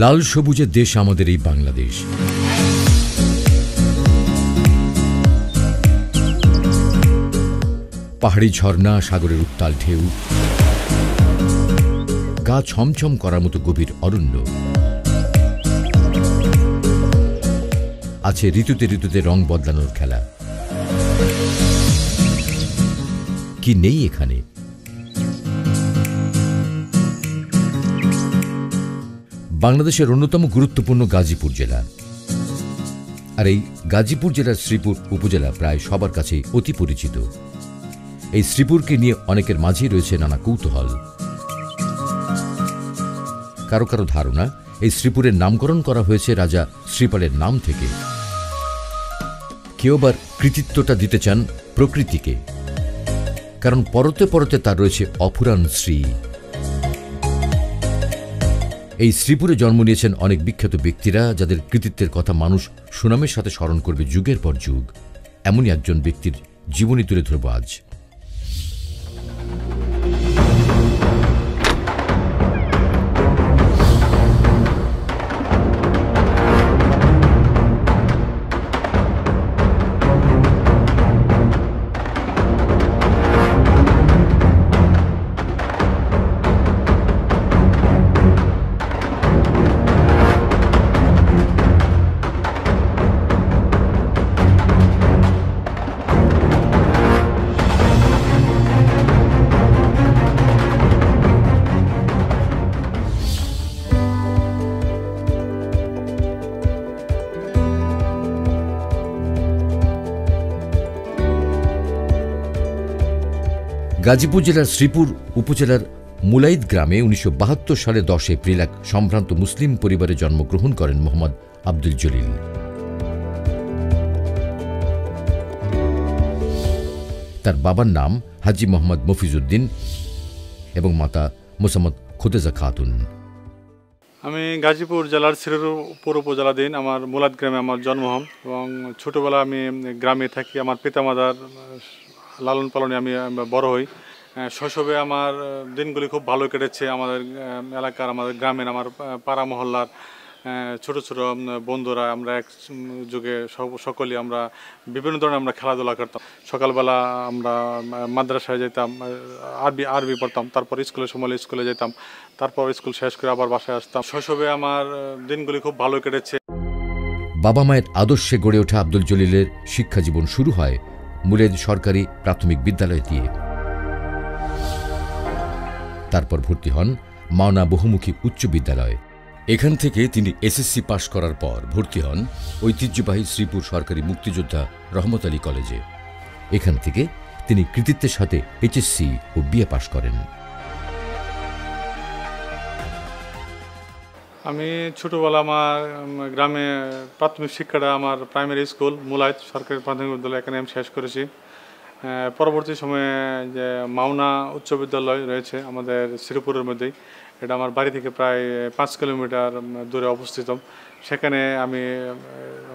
লাল সবুজের দেশ আমাদের এই বাংলাদেশ। পাহাড়ি ঝর্ণা, সাগরের উত্তাল ঢেউ, গা ছমছম করার মতো গভীর অরণ্য, আছে ঋতুতে ঋতুতে রং বদলানোর খেলা। কি নেই এখানে? বাংলাদেশের অন্যতম গুরুত্বপূর্ণ গাজীপুর জেলা। আর এই গাজীপুর জেলার শ্রীপুর উপজেলা প্রায় সবার কাছে অতি পরিচিত। এই শ্রীপুরকে নিয়ে অনেকের মাঝেই রয়েছে নানা কৌতূহল। কারো কারো ধারণা, এই শ্রীপুরের নামকরণ করা হয়েছে রাজা শ্রীপালের নাম থেকে। কেউ আবার কৃতিত্বটা দিতে চান প্রকৃতিকে, কারণ পরতে পরতে তার রয়েছে অফুরান শ্রী। এই শ্রীপুরে জন্ম নিয়েছেন অনেক বিখ্যাত ব্যক্তিরা, যাদের কৃতিত্বের কথা মানুষ সুনামের সাথে স্মরণ করবে যুগের পর যুগ। এমনই একজন ব্যক্তির জীবনী তুলে ধরব আজ। গাজীপুর জেলার শ্রীপুর উপজেলার মুলাইদ গ্রামে ১৯৭২ সালে ১০ এপ্রিল এক সম্ভ্রান্ত মুসলিম পরিবারে জন্মগ্রহণ করেন মোহাম্মদ আব্দুল জলিল। তার বাবার নাম হাজী মোহাম্মদ মফিজউদ্দিন এবং মাতা মোসাম্মদ খুদেজা খাতুন। আমি গাজীপুর জেলার শ্রীপুর উপজেলাধীন আমার মুলাইদ গ্রামে আমার জন্ম হয় এবং ছোটোবেলা আমি গ্রামে থাকি। আমার পিতামাতার লালন পালনে আমি বড় হই। শৈশবে আমার দিনগুলি খুব ভালো কেটেছে। আমাদের এলাকার, আমাদের গ্রামের, আমার পাড়া মহল্লার ছোট ছোট বন্ধুরা আমরা এক যুগে সকলেই আমরা বিভিন্ন ধরনের আমরা খেলাধুলা করতাম। সকালবেলা আমরা মাদ্রাসায় যেতাম, আরবি পড়তাম, তারপর স্কুলের সময় স্কুলে যেতাম, তারপর স্কুল শেষ করে আবার বাসায় আসতাম। শৈশবে আমার দিনগুলি খুব ভালো কেটেছে। বাবা মায়ের আদর্শে গড়ে ওঠা আব্দুল জলিলের শিক্ষা জীবন শুরু হয় মুলাইদ সরকারি প্রাথমিক বিদ্যালয় দিয়ে। তারপর ভর্তি হন মাওনা বহুমুখী উচ্চ বিদ্যালয়ে। এখান থেকে তিনি এসএসসি পাশ করার পর ভর্তি হন ঐতিহ্যবাহী শ্রীপুর সরকারি মুক্তিযোদ্ধা রহমত আলী কলেজে। এখান থেকে তিনি কৃতিত্বের সাথে এইচএসসি ও বিএ পাশ করেন। আমি ছোটোবেলা আমার গ্রামে প্রাথমিক শিক্ষাটা আমার প্রাইমারি স্কুল মুলাইদ সরকারি প্রাথমিক বিদ্যালয়, এখানে আমি শেষ করেছি। পরবর্তী সময়ে যে মাওনা উচ্চ বিদ্যালয় রয়েছে আমাদের শ্রীপুরের মধ্যেই, এটা আমার বাড়ি থেকে প্রায় 5 কিলোমিটার দূরে অবস্থিত। সেখানে আমি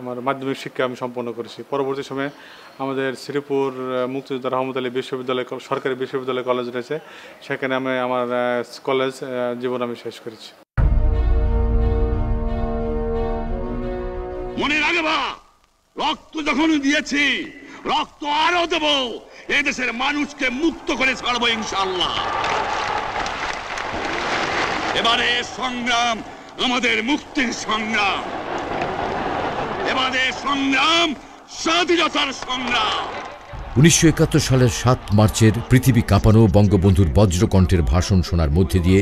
আমার মাধ্যমিক শিক্ষা আমি সম্পন্ন করেছি। পরবর্তী সময়ে আমাদের শ্রীপুর মুক্তিযোদ্ধা রহমত আলী বিশ্ববিদ্যালয়, সরকারি বিশ্ববিদ্যালয় কলেজ রয়েছে, সেখানে আমি আমার কলেজ জীবন আমি শেষ করেছি। মনে রাখবা, রক্ত যখন দিয়েছি, রক্ত আরো দেব। এদেশের মানুষকে মুক্ত করে ছাড়বো ইনশাআল্লাহ। এবারে সংগ্রাম আমাদের মুক্তির সংগ্রাম, এবারে সংগ্রাম স্বাধীনতার সংগ্রাম। ১৯৭১ সালের ৭ মার্চের পৃথিবী কাঁপানো বঙ্গবন্ধুর বজ্রকণ্ঠের ভাষণ শোনার মধ্যে দিয়ে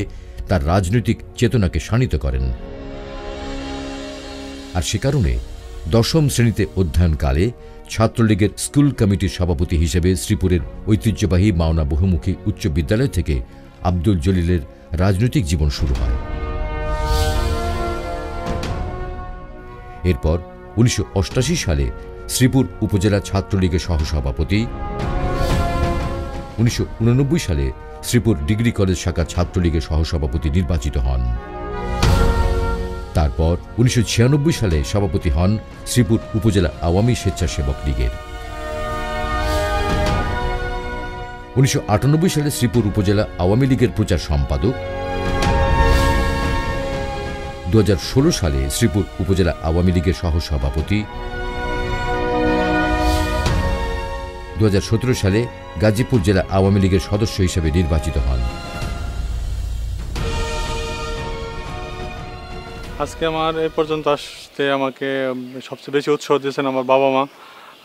তার রাজনৈতিক চেতনাকে শানিত করেন। আর সে কারণে ১০ম শ্রেণীতে অধ্যয়নকালে ছাত্রলীগের স্কুল কমিটির সভাপতি হিসেবে শ্রীপুরের ঐতিহ্যবাহী মাওনা বহুমুখী উচ্চ বিদ্যালয় থেকে আব্দুল জলিলের রাজনৈতিক জীবন শুরু হয়। এরপর ১৯৮৮ সালে শ্রীপুর উপজেলা ছাত্রলীগের সহসভাপতি, ১৯৮৯ সালে শ্রীপুর ডিগ্রি কলেজ শাখা ছাত্রলীগের সহসভাপতি নির্বাচিত হন। তারপর ১৯৯৬ সালে সভাপতি হন শ্রীপুর উপজেলা আওয়ামী স্বেচ্ছাসেবক লীগের। ১৯৯৮ সালে শ্রীপুর উপজেলা আওয়ামী লীগের প্রচার সম্পাদক, 2016 সালে শ্রীপুর উপজেলা আওয়ামী লীগের সহসভাপতি, 2017 সালে গাজীপুর জেলা আওয়ামী লীগের সদস্য হিসেবে নির্বাচিত হন। আজকে আমার এই পর্যন্ত আসতে আমাকে সবচেয়ে বেশি উৎসাহ দিয়েছেন আমার বাবা মা,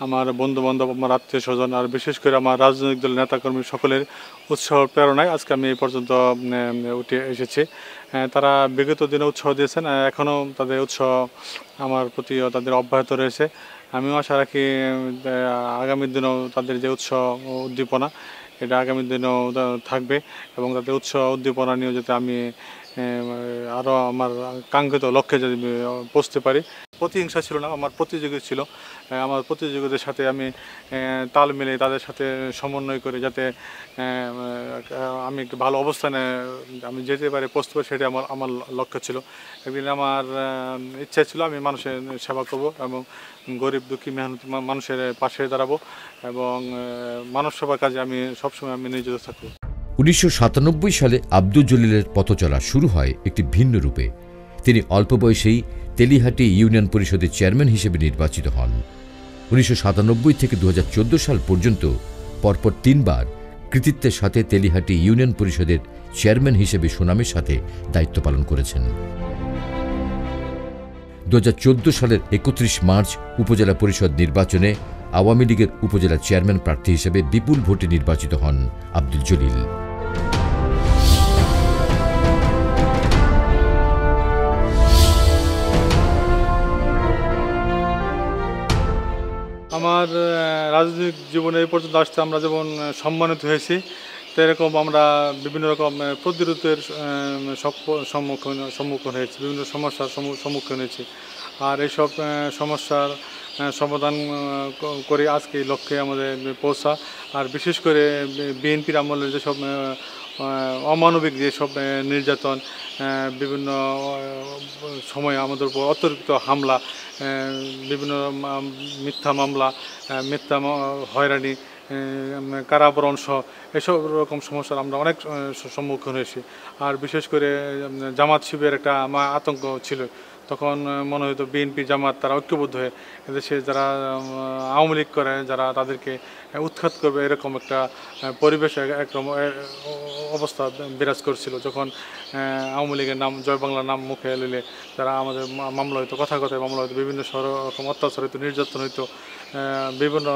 আমার বন্ধু বান্ধব, আমার আত্মীয় স্বজন, আর বিশেষ করে আমার রাজনৈতিক দলের নেতাকর্মী সকলের উৎসাহ প্রেরণায় আজকে আমি এই পর্যন্ত উঠে এসেছি। তারা বিগত দিনে উৎসাহ দিয়েছেন, এখনও তাদের উৎসাহ আমার প্রতিও তাদের অব্যাহত রয়েছে। আমিও আশা রাখি আগামী দিনেও তাদের যে উৎসাহ উদ্দীপনা এটা আগামী দিনেও থাকবে এবং তাদের উৎসাহ উদ্দীপনা নিয়েও যাতে আমি আরও আমার কাঙ্ক্ষিত লক্ষ্যে যদি পৌঁছতে পারি। প্রতিহিংসা ছিল না, আমার প্রতিযোগী ছিল। আমার প্রতিযোগীদের সাথে আমি তাল মিলে তাদের সাথে সমন্বয় করে যাতে আমি একটু ভালো অবস্থানে আমি যেতে পারি, পৌঁছতে পারি, সেটাই আমার লক্ষ্য ছিল। একদিন আমার ইচ্ছা ছিল আমি মানুষের সেবা করব এবং গরিব দুঃখী মেহনতি মানুষের পাশে দাঁড়াবো এবং মানব সেবার কাজে আমি সবসময় আমি নিয়োজিত থাকবো। 1997 সালে আব্দুল জলিলের পথচলা শুরু হয় একটি ভিন্ন রূপে। তিনি অল্প বয়সেই তেলিহাটি ইউনিয়ন পরিষদের চেয়ারম্যান হিসেবে নির্বাচিত হন। 1997 থেকে 2014 সাল পর্যন্ত পরপর 3 বার কৃতিত্বের সাথে তেলিহাটি ইউনিয়ন পরিষদের চেয়ারম্যান হিসেবে সুনামের সাথে দায়িত্ব পালন করেছেন। 2014 সালের 31 মার্চ উপজেলা পরিষদ নির্বাচনে আওয়ামী লীগের উপজেলা চেয়ারম্যান প্রার্থী হিসেবে বিপুল ভোটে নির্বাচিত হন আব্দুল জলিল। আমার রাজনৈতিক জীবনে এই পর্যন্ত আসতে আমরা যেমন সম্মানিত হয়েছি, সেরকম আমরা বিভিন্ন রকম প্রতিরোধের সম্মুখীন হয়েছি, বিভিন্ন সমস্যার সম্মুখীন হয়েছি। আর এইসব সমস্যার সমাধান করে আজকে এই লক্ষ্যে আমাদের পৌঁছা। আর বিশেষ করে বিএনপির আমলের যেসব অমানবিক যেসব নির্যাতন, বিভিন্ন সময়ে আমাদের উপর অতিরিক্ত হামলা, বিভিন্ন মিথ্যা মামলা, মিথ্যা হয়রানি, কারাবরণ সহ এসব রকম সমস্যার আমরা অনেক সম্মুখীন হয়েছি। আর বিশেষ করে জামাত শিবিরের একটা আমার আতঙ্ক ছিল। তখন মনে হতো বিএনপি জামাত তারা ঐক্যবদ্ধ হয়ে এদেশে যারা আওয়ামী লীগ করে যারা তাদেরকে উৎখাত করবে, এরকম একটা পরিবেশ একরকম অবস্থা বিরাজ করছিল। যখন আওয়ামী লীগের নাম, জয় বাংলার নাম মুখে এলে তারা আমাদের মামলা হইতো, কথায় কথায় মামলা হইতো, বিভিন্ন রকম অত্যাচার হইতো, নির্যাতন হইতো, বিভিন্ন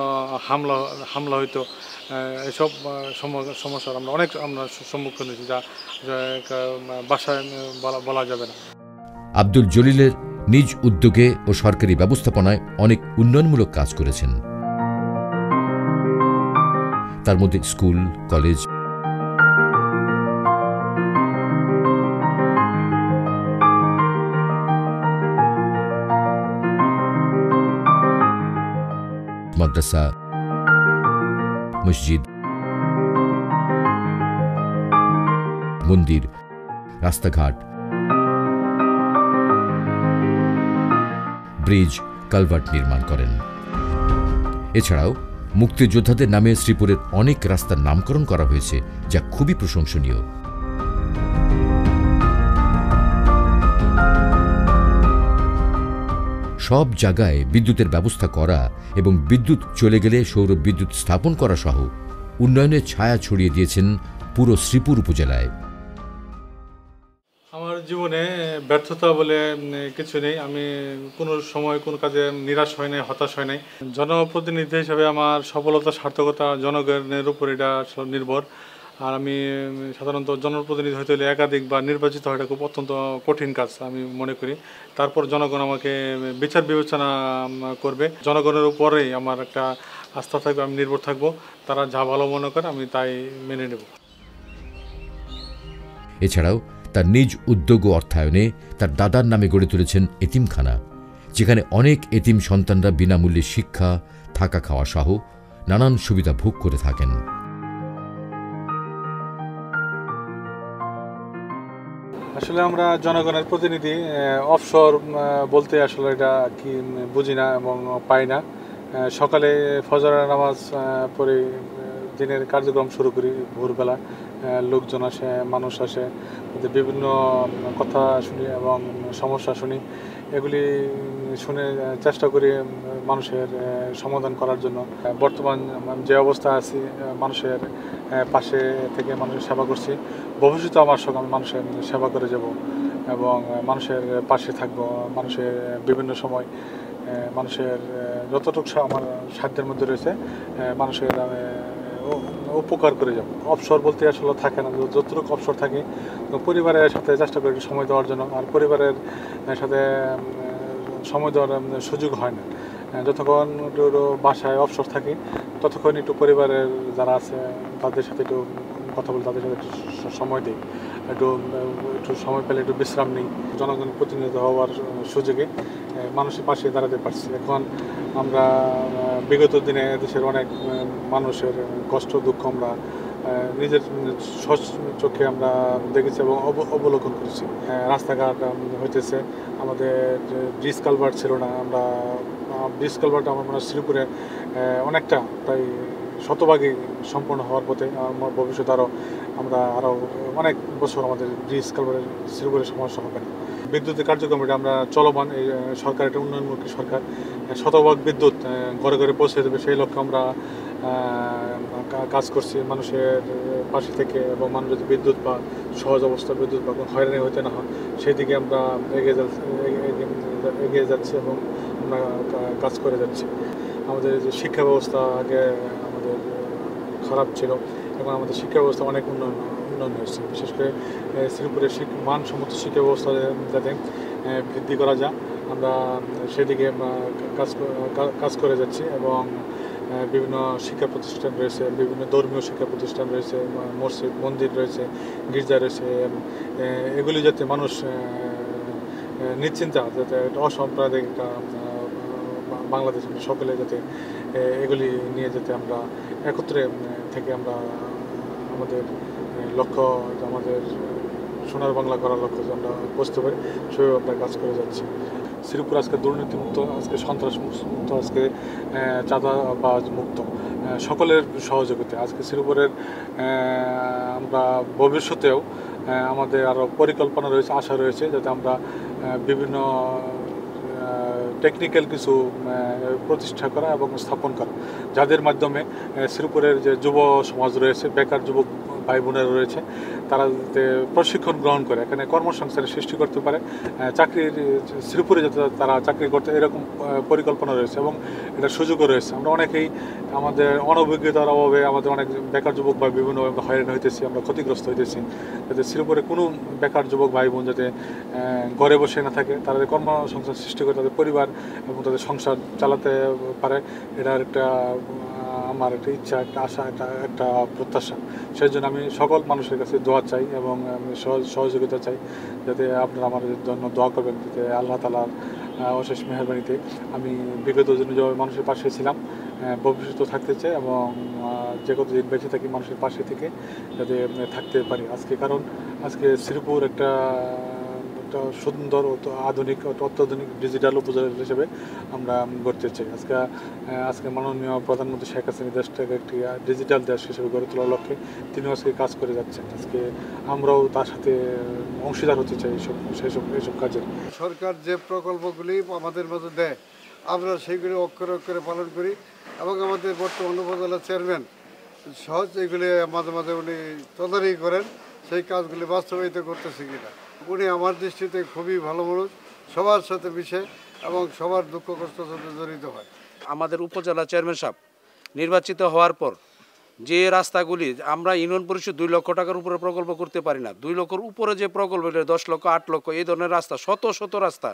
হামলা হইতো। এসব সমস্যার আমরা অনেক সম্মুখীন হয়েছি, যা বাসায় বলা যাবে না। আব্দুল জলিলের নিজ উদ্যোগে ও সরকারি ব্যবস্থাপনায় অনেক উন্নয়নমূলক কাজ করেছেন। তার মধ্যে স্কুল, কলেজ, মাদ্রাসা, মসজিদ, মন্দির, রাস্তাঘাট, ব্রিজ, কালভার্ট নির্মাণ করেন। এছাড়াও মুক্তিযোদ্ধাদের নামে শ্রীপুরের অনেক রাস্তার নামকরণ করা হয়েছে, যা খুবই প্রশংসনীয়। সব জায়গায় বিদ্যুতের ব্যবস্থা করা এবং বিদ্যুৎ চলে গেলে সৌর বিদ্যুৎ স্থাপন করা সহ উন্নয়নের ছায়া ছড়িয়ে দিয়েছেন পুরো শ্রীপুর উপজেলায়। আমার জীবনে ব্যর্থতা বলে কিছু নেই। আমি কোনো সময় কোনো কাজে নিরাশ হয় নাই, হতাশ হয় নাই। জনপ্রতিনিধি হিসেবে আমার সফলতা, সার্থকতা জনগণের উপর এটা নির্ভর। আর আমি সাধারণত জনপ্রতিনিধি হতে হলে একাধিক বা নির্বাচিত হওয়াটা খুব অত্যন্ত কঠিন কাজ আমি মনে করি। তারপর জনগণ আমাকে বিচার বিবেচনা করবে। জনগণের উপরেই আমার একটা আস্থা থাকবে, আমি নির্ভর থাকবো। তারা যা ভালো মনে করে আমি তাই মেনে নেব। এছাড়াও তার নিজ উদ্যোগ ও অর্থায়নে তার দাদার নামে গড়ে তুলেছেন এতিমখানা, যেখানে অনেক এতিম সন্তানরা বিনামূল্যে শিক্ষা, থাকা খাওয়া সহ নানান সুবিধা ভোগ করে থাকেন। আসলে আমরা জনগণের প্রতিনিধি, অবসর বলতে আসলে এটা কি বুঝি না এবং পাই না। সকালে ফজরের নামাজ পড়ে দিনের কার্যক্রম শুরু করি ভোরবেলা। লোকজন আসে, মানুষ আসে, তাদের বিভিন্ন কথা শুনি এবং সমস্যা শুনি। এগুলি শুনে চেষ্টা করি মানুষের সমাধান করার জন্য। বর্তমান যে অবস্থা আছি, মানুষের পাশে থেকে মানুষের সেবা করছি। ভবিষ্যতে আমার সঙ্গে আমি মানুষের সেবা করে যাব এবং মানুষের পাশে থাকব। মানুষের বিভিন্ন সময় মানুষের যতটুকু আমার সাধ্যের মধ্যে রয়েছে মানুষের উপকার করে যাব। অবসর বলতে আসলে থাকে না, যতটুকু অবসর থাকে পরিবারের সাথে চেষ্টা করি সময় দেওয়ার জন্য। আর পরিবারের সাথে সময় দেওয়ার সুযোগ হয় না। যতক্ষণ একটু বাসায় অবসর থাকি ততক্ষণ একটু পরিবারের যারা আছে তাদের সাথে একটু কথা বলি, তাদের সাথে একটু সময় দিই, একটু একটু সময় পেলে একটু বিশ্রাম নিই। জনগণ প্রতিনিধিত্ব হওয়ার সুযোগে মানুষের পাশে দাঁড়াতে পারছি। এখন আমরা বিগত দিনে দেশের অনেক মানুষের কষ্ট দুঃখ আমরা নিজের চোখে আমরা দেখেছি এবং অবলোকন করেছি। রাস্তাঘাট হইতেছে, আমাদের ব্রিজ কালভার্ট ছিল না। আমরা ব্রিজ কালভার্ট আমার মনে হয় শ্রীপুরে অনেকটা প্রায় শতভাগই সম্পূর্ণ হওয়ার পথে। আমার ভবিষ্যতে আমরা আরও অনেক বছর আমাদের ব্রিজ কালভার্টের শ্রীপুরের সমস্যা হবে না। বিদ্যুতের কার্যক্রম এটা আমরা চলমান, এই সরকার একটা উন্নয়নমুখী সরকার। শতভাগ বিদ্যুৎ ঘরে ঘরে পৌঁছে দেবে সেই লক্ষ্যে আমরা কাজ করছি মানুষের পাশে থেকে, এবং মানুষ যদি বিদ্যুৎ বা সহজ অবস্থায় বিদ্যুৎ বা হয়রানি হতে না হয় সেই দিকে আমরা এগিয়ে যাচ্ছি এবং আমরা কাজ করে যাচ্ছি। আমাদের যে শিক্ষা ব্যবস্থা আগে আমাদের খারাপ ছিল, এবং আমাদের শিক্ষা ব্যবস্থা অনেক উন্নয়ন হয়েছে। বিশেষ করে শ্রীপুরের মানসম্মত শিক্ষা ব্যবস্থা যাতে বৃদ্ধি করা যায় আমরা সেদিকে কাজ করে যাচ্ছি। এবং বিভিন্ন শিক্ষা প্রতিষ্ঠান রয়েছে, বিভিন্ন ধর্মীয় শিক্ষা প্রতিষ্ঠান রয়েছে, মসজিদ মন্দির রয়েছে, গির্জা রয়েছে। এগুলি যাতে মানুষ নিশ্চিন্তা যাতে অসাম্প্রদায়িক একটা বাংলাদেশ সকলে যাতে এগুলি নিয়ে যাতে আমরা একত্রে থেকে আমরা আমাদের লক্ষ্য, আমাদের সোনার বাংলা করার লক্ষ্য যে আমরা বুঝতে পারি সেভাবে আমরা কাজ করে যাচ্ছি। শ্রীপুর আজকে দুর্নীতিমুক্ত, আজকে সন্ত্রাস মুক্ত, আজকে চাঁদাবাজ মুক্ত, সকলের সহযোগিতা। আজকে শ্রীপুরের আমরা ভবিষ্যতেও আমাদের আরও পরিকল্পনা রয়েছে, আশা রয়েছে যাতে আমরা বিভিন্ন টেকনিক্যাল কিছু প্রতিষ্ঠা করা এবং স্থাপন করা, যাদের মাধ্যমে শ্রীপুরের যে যুব সমাজ রয়েছে, বেকার যুবক ভাই বোনেরা রয়েছে, তারা যাতে প্রশিক্ষণ গ্রহণ করে এখানে কর্মসংস্থানের সৃষ্টি করতে পারে, চাকরির শ্রীপুরে যাতে তারা চাকরি করতে এরকম পরিকল্পনা রয়েছে এবং এটার সুযোগও রয়েছে। আমরা অনেকেই আমাদের অনভিজ্ঞতার অভাবে আমাদের অনেক বেকার যুবক ভাই বিভিন্নভাবে হয়রান হইতেছি, আমরা ক্ষতিগ্রস্ত হইতেছি। যাতে শ্রীপুরে কোনো বেকার যুবক ভাই বোন যাতে ঘরে বসে না থাকে, তাদের কর্মসংস্থান সৃষ্টি করে তাদের পরিবার এবং তাদের সংসার চালাতে পারে, এটার একটা আমার একটা ইচ্ছা, একটা আশা, একটা প্রত্যাশা। সেই জন্য আমি সকল মানুষের কাছে দোয়া চাই এবং আমি সহযোগিতা চাই, যাতে আপনারা আমার জন্য দোয়া করবেন, যাতে আল্লাহ তাআলার অশেষ মেহেরবানিতে আমি বিগত দিনে যেভাবে মানুষের পাশে ছিলাম ভবিষ্যতে থাকতে চাই এবং যে কতদিন বেঁচে থাকি মানুষের পাশে থেকে যাতে থাকতে পারি। কারণ আজকে শ্রীপুর একটা সুন্দর আধুনিক অত্যাধুনিক ডিজিটাল উপজেলা হিসেবে আমরা গড়তে চাই। আজকে মাননীয় প্রধানমন্ত্রী শেখ হাসিনা দেশটাকে একটি ডিজিটাল দেশ হিসেবে গড়ে তোলার লক্ষ্যে তিনিও আজকে কাজ করে যাচ্ছেন। আজকে আমরাও তার সাথে অংশীদার হতে চাই এইসব কাজের। সরকার যে প্রকল্পগুলি আমাদের মাঝে দেয় আমরা সেইগুলি অক্ষরে অক্ষরে পালন করি, এবং আমাদের বর্তমান উপজেলা চেয়ারম্যান সহজ এগুলি মাঝে মাঝে উনি তদারকি করেন সেই কাজগুলি বাস্তবায়িত করতেছে কিনা। উনি আমার দৃষ্টিতে খুবই ভালো মানুষ, সবার সাথে মিশে এবং সবার দুঃখ কষ্টের সাথে জড়িত হয়। আমাদের উপজেলা চেয়ারম্যান সাহেব নির্বাচিত হওয়ার পর যে রাস্তাগুলি আমরা ইউনিয়ন পরিষদ 2 লক্ষ টাকার উপরে প্রকল্প করতে পারি না, 2 লক্ষের উপরে যে প্রকল্প 10 লক্ষ 8 লক্ষ এই ধরনের রাস্তা শত রাস্তা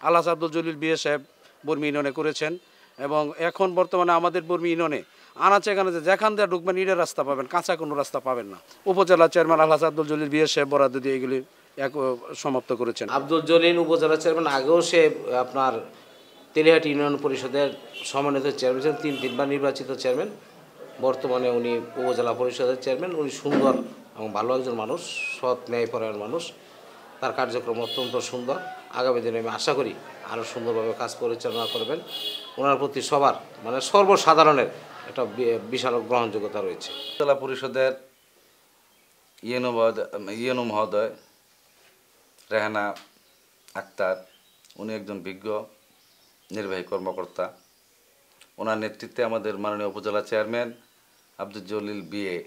আলহাজ আব্দুল জলিল বিএ সাহেব বর্মি ইউনিয়নে করেছেন। এবং এখন বর্তমানে আমাদের বর্মি ইউনিয়নে আনাচে কানাচে যেখান দিয়ে ঢুকবেন ইটের রাস্তা পাবেন, কাঁচা কোনো রাস্তা পাবেন না। উপজেলা চেয়ারম্যান আলহাজ আব্দুল জলিল বিএ সাহেব বরাদ্দ দিয়ে এগুলি সমাপ্ত করেছেন। আব্দুল জলিল উপজেলা চেয়ারম্যান আগেও সে আপনার তেলিহাটি ইউনিয়ন পরিষদের সমন্বিত চেয়ারম্যান ছিলেন, 3বার নির্বাচিত চেয়ারম্যান। বর্তমানে উনি উপজেলা পরিষদের চেয়ারম্যান। উনি সুন্দর এবং ভালো একজন মানুষ, সৎ ন্যায়পরায়ণ মানুষ। তার কার্যক্রম অত্যন্ত সুন্দর। আগামী দিনে আমি আশা করি আরও সুন্দরভাবে কাজ পরিচালনা করবেন। ওনার প্রতি সবার সর্বসাধারণের একটা বিশাল গ্রহণযোগ্যতা রয়েছে। জেলা পরিষদের ইএনও মহোদয় রেহানা আক্তার, উনি একজন বিজ্ঞ নির্বাহী কর্মকর্তা। ওনার নেতৃত্বে আমাদের মাননীয় উপজেলা চেয়ারম্যান আব্দুল জলিল বিএ,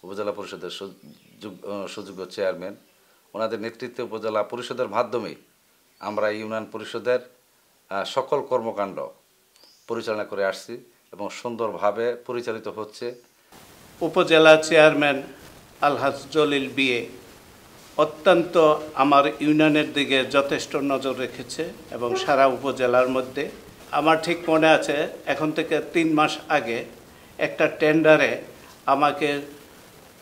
উপজেলা পরিষদের সুযোগ্য চেয়ারম্যান, ওনাদের নেতৃত্বে উপজেলা পরিষদের মাধ্যমে আমরা ইউনিয়ন পরিষদের সকল কর্মকাণ্ড পরিচালনা করে আসছি এবং সুন্দরভাবে পরিচালিত হচ্ছে। উপজেলা চেয়ারম্যান আলহাজ জলিল বিএ অত্যন্ত আমার ইউনিয়নের দিকে যথেষ্ট নজর রেখেছে এবং সারা উপজেলার মধ্যে আমার ঠিক মনে আছে এখন থেকে 3 মাস আগে একটা টেন্ডারে আমাকে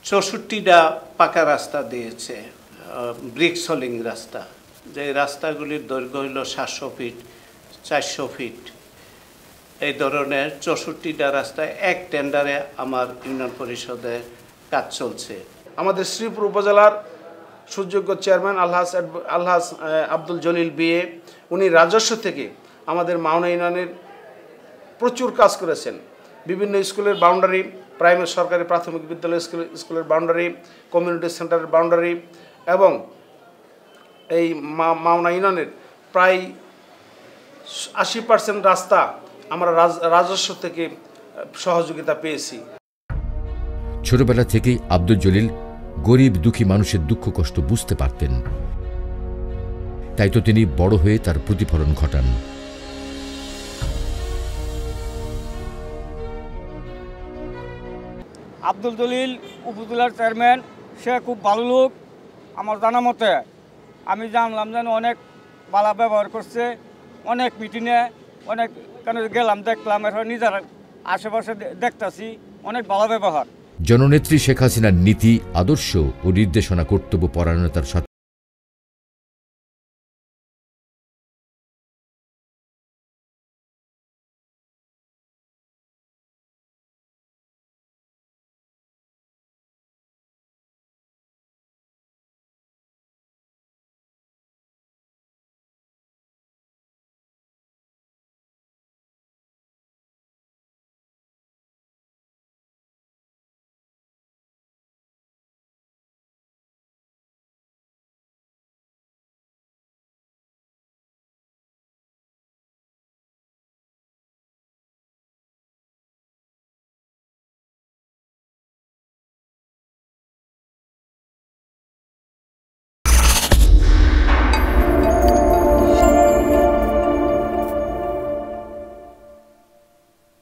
64টা পাকা রাস্তা দিয়েছে, ব্রিক সলিং রাস্তা, যে রাস্তাগুলির দৈর্ঘ্য হইল 700 ফিট 400 ফিট, এই ধরনের 64টা রাস্তায় এক টেন্ডারে আমার ইউনিয়ন পরিষদের কাজ চলছে। আমাদের শ্রীপুর উপজেলার সুযোগ্য চেয়ারম্যান আলহাজ আব্দুল জলিল বিএ, উনি রাজস্ব থেকে আমাদের মাওনা ইউনিয়নের প্রচুর কাজ করেছেন। বিভিন্ন স্কুলের বাউন্ডারি, প্রাইমারি সরকারি প্রাথমিক বিদ্যালয় স্কুলের বাউন্ডারি, কমিউনিটি সেন্টারের বাউন্ডারি এবং এই মাওনা ইউনিয়নের প্রায় 80% রাস্তা আমরা রাজস্ব থেকে সহযোগিতা পেয়েছি। ছোটবেলা থেকেই আব্দুল জলিল গরিব দুঃখী মানুষের দুঃখ কষ্ট বুঝতে পারতেন, তাই তো তিনি বড় হয়ে তার প্রতিফলন ঘটান। আব্দুল জলিল উপজেলার চেয়ারম্যান, সে খুব ভালো লোক। আমার জানা মতে আমি জানলাম যেন অনেক ভালো ব্যবহার করছে, অনেক মিটিংয়ে অনেক কেন গেলাম, দেখলাম, এখন নিজের আশেপাশে দেখতেছি অনেক ভালো ব্যবহার। জননেত্রী শেখ হাসিনার নীতি, আদর্শ ও নির্দেশনা কর্তব্য পরায়ণতার সাথে